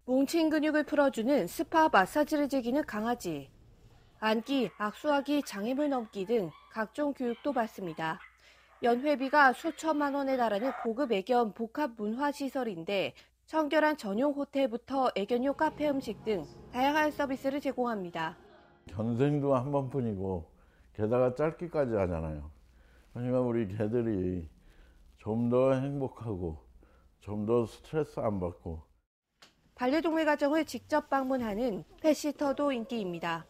뭉친 근육을 풀어주는 스파 마사지를 즐기는 강아지. 앉기, 악수하기, 장애물 넘기 등 각종 교육도 받습니다. 연회비가 수천만 원에 달하는 고급 애견 복합 문화시설인데 청결한 전용 호텔부터 애견용 카페 음식 등 다양한 서비스를 제공합니다. 견생도 한 번뿐이고 게다가 짧기까지 하잖아요. 그러니까 우리 개들이 좀 더 행복하고 좀 더 스트레스 안 받고. 반려동물 가정을 직접 방문하는 펫시터도 인기입니다.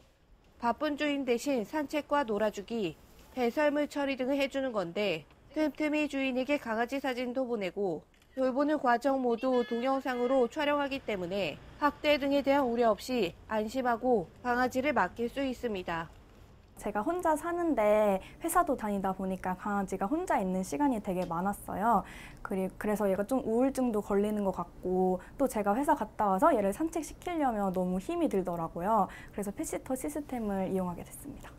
바쁜 주인 대신 산책과 놀아주기, 배설물 처리 등을 해주는 건데 틈틈이 주인에게 강아지 사진도 보내고 돌보는 과정 모두 동영상으로 촬영하기 때문에 학대 등에 대한 우려 없이 안심하고 강아지를 맡길 수 있습니다. 제가 혼자 사는데 회사도 다니다 보니까 강아지가 혼자 있는 시간이 되게 많았어요. 그래서 얘가 좀 우울증도 걸리는 것 같고 또 제가 회사 갔다 와서 얘를 산책시키려면 너무 힘이 들더라고요. 그래서 펫시터 시스템을 이용하게 됐습니다.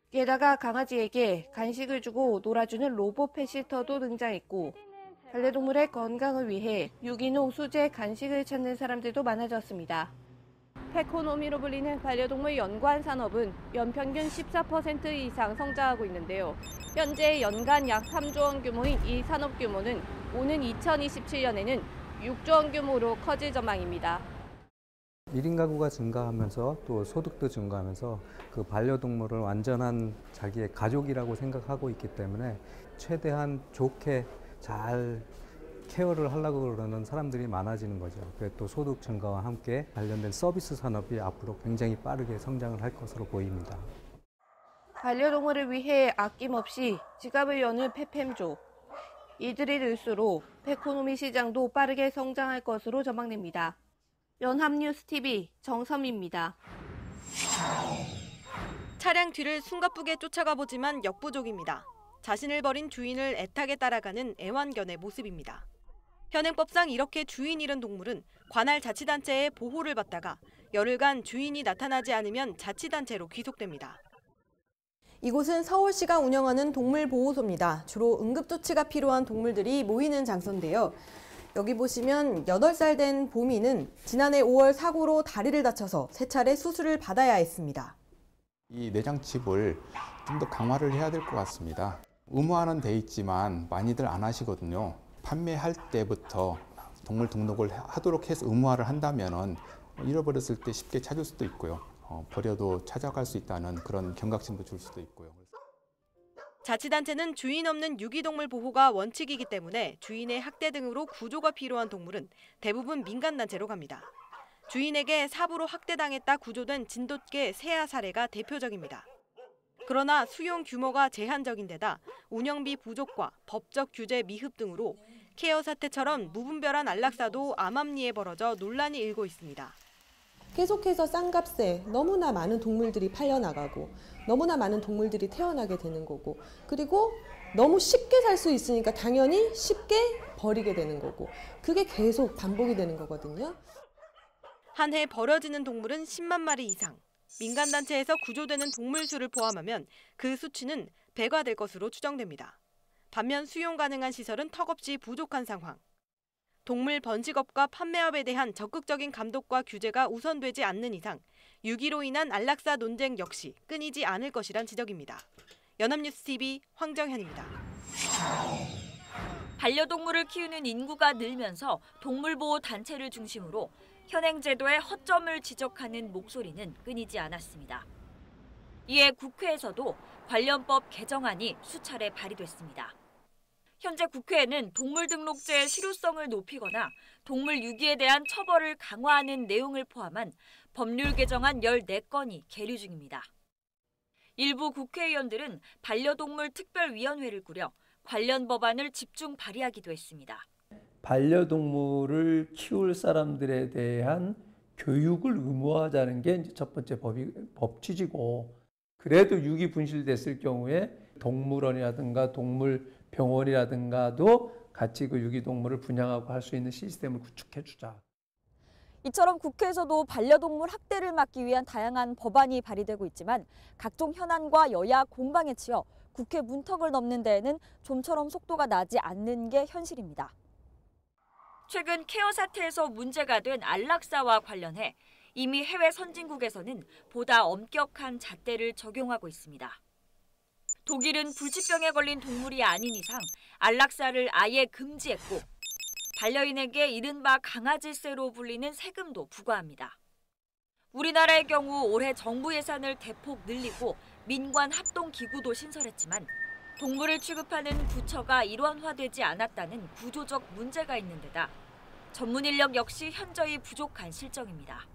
게다가 강아지에게 간식을 주고 놀아주는 로봇 펫시터도 등장했고 반려동물의 건강을 위해 유기농 수제 간식을 찾는 사람들도 많아졌습니다. 페코노미로 불리는 반려동물 연관 산업은 연평균 14% 이상 성장하고 있는데요. 현재 연간 약 3조 원 규모인 이 산업 규모는 오는 2027년에는 6조 원 규모로 커질 전망입니다. 1인 가구가 증가하면서 또 소득도 증가하면서 그 반려동물을 완전한 자기의 가족이라고 생각하고 있기 때문에 최대한 좋게 잘 케어를 하려고 그러는 사람들이 많아지는 거죠. 그리고 또 소득 증가와 함께 관련된 서비스 산업이 앞으로 굉장히 빠르게 성장을 할 것으로 보입니다. 반려동물을 위해 아낌없이 지갑을 여는 펫팸족. 이들이 늘수록 페코노미 시장도 빠르게 성장할 것으로 전망됩니다. 연합뉴스TV 정섬입니다. 차량 뒤를 숨가쁘게 쫓아가 보지만 역부족입니다. 자신을 버린 주인을 애타게 따라가는 애완견의 모습입니다. 현행법상 이렇게 주인 잃은 동물은 관할 자치단체의 보호를 받다가 열흘간 주인이 나타나지 않으면 자치단체로 귀속됩니다. 이곳은 서울시가 운영하는 동물보호소입니다. 주로 응급조치가 필요한 동물들이 모이는 장소인데요. 여기 보시면 8살 된 보미는 지난해 5월 사고로 다리를 다쳐서 3차례 수술을 받아야 했습니다. 이 내장칩을 좀 더 강화를 해야 될 것 같습니다. 의무화는 돼 있지만 많이들 안 하시거든요. 판매할 때부터 동물 등록을 하도록 해서 의무화를 한다면 잃어버렸을 때 쉽게 찾을 수도 있고요. 버려도 찾아갈 수 있다는 그런 경각심도 줄 수도 있고요. 자치단체는 주인 없는 유기동물 보호가 원칙이기 때문에 주인의 학대 등으로 구조가 필요한 동물은 대부분 민간단체로 갑니다. 주인에게 사부로 학대당했다 구조된 진돗개 세아 사례가 대표적입니다. 그러나 수용 규모가 제한적인 데다 운영비 부족과 법적 규제 미흡 등으로 케어 사태처럼 무분별한 안락사도 암암리에 벌어져 논란이 일고 있습니다. 계속해서 싼 값에 너무나 많은 동물들이 팔려나가고 너무나 많은 동물들이 태어나게 되는 거고 그리고 너무 쉽게 살 수 있으니까 당연히 쉽게 버리게 되는 거고 그게 계속 반복이 되는 거거든요. 한 해 버려지는 동물은 10만 마리 이상. 민간단체에서 구조되는 동물 수를 포함하면 그 수치는 배가될 것으로 추정됩니다. 반면 수용 가능한 시설은 턱없이 부족한 상황. 동물 번식업과 판매업에 대한 적극적인 감독과 규제가 우선되지 않는 이상 유기로 인한 안락사 논쟁 역시 끊이지 않을 것이란 지적입니다. 연합뉴스TV 황정현입니다. 반려동물을 키우는 인구가 늘면서 동물보호 단체를 중심으로 현행 제도의 허점을 지적하는 목소리는 끊이지 않았습니다. 이에 국회에서도 관련법 개정안이 수차례 발의됐습니다. 현재 국회에는 동물등록제의 실효성을 높이거나 동물 유기에 대한 처벌을 강화하는 내용을 포함한 법률 개정안 14건이 계류 중입니다. 일부 국회의원들은 반려동물 특별위원회를 꾸려 관련 법안을 집중 발의하기도 했습니다. 반려동물을 키울 사람들에 대한 교육을 의무화하자는 게 이제 첫 번째 법 취지고 그래도 유기 분실됐을 경우에 동물원이라든가 동물병원이라든가도 같이 그 유기동물을 분양하고 할 수 있는 시스템을 구축해 주자. 이처럼 국회에서도 반려동물 학대를 막기 위한 다양한 법안이 발의되고 있지만 각종 현안과 여야 공방에 치여 국회 문턱을 넘는 데에는 좀처럼 속도가 나지 않는 게 현실입니다. 최근 케어 사태에서 문제가 된 안락사와 관련해 이미 해외 선진국에서는 보다 엄격한 잣대를 적용하고 있습니다. 독일은 불치병에 걸린 동물이 아닌 이상 안락사를 아예 금지했고 반려인에게 이른바 강아지세로 불리는 세금도 부과합니다. 우리나라의 경우 올해 정부 예산을 대폭 늘리고 민관 합동기구도 신설했지만 동물을 취급하는 부처가 일원화되지 않았다는 구조적 문제가 있는 데다 전문 인력 역시 현저히 부족한 실정입니다.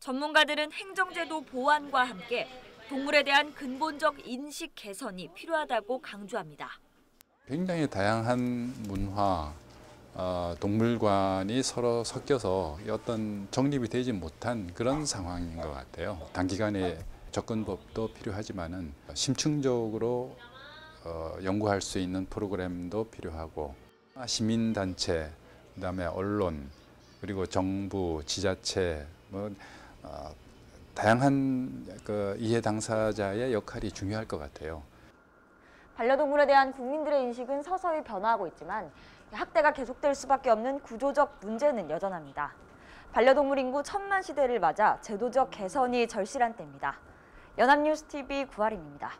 전문가들은 행정제도 보완과 함께 동물에 대한 근본적 인식 개선이 필요하다고 강조합니다. 굉장히 다양한 문화, 동물관이 서로 섞여서 어떤 정립이 되지 못한 그런 상황인 것 같아요. 단기간에 접근법도 필요하지만은 심층적으로 연구할 수 있는 프로그램도 필요하고 시민단체, 그다음에 언론, 그리고 정부, 지자체, 다양한 이해 당사자의 역할이 중요할 것 같아요. 반려동물에 대한 국민들의 인식은 서서히 변화하고 있지만 학대가 계속될 수밖에 없는 구조적 문제는 여전합니다. 반려동물 인구 1000만 시대를 맞아 제도적 개선이 절실한 때입니다. 연합뉴스TV 구하림입니다.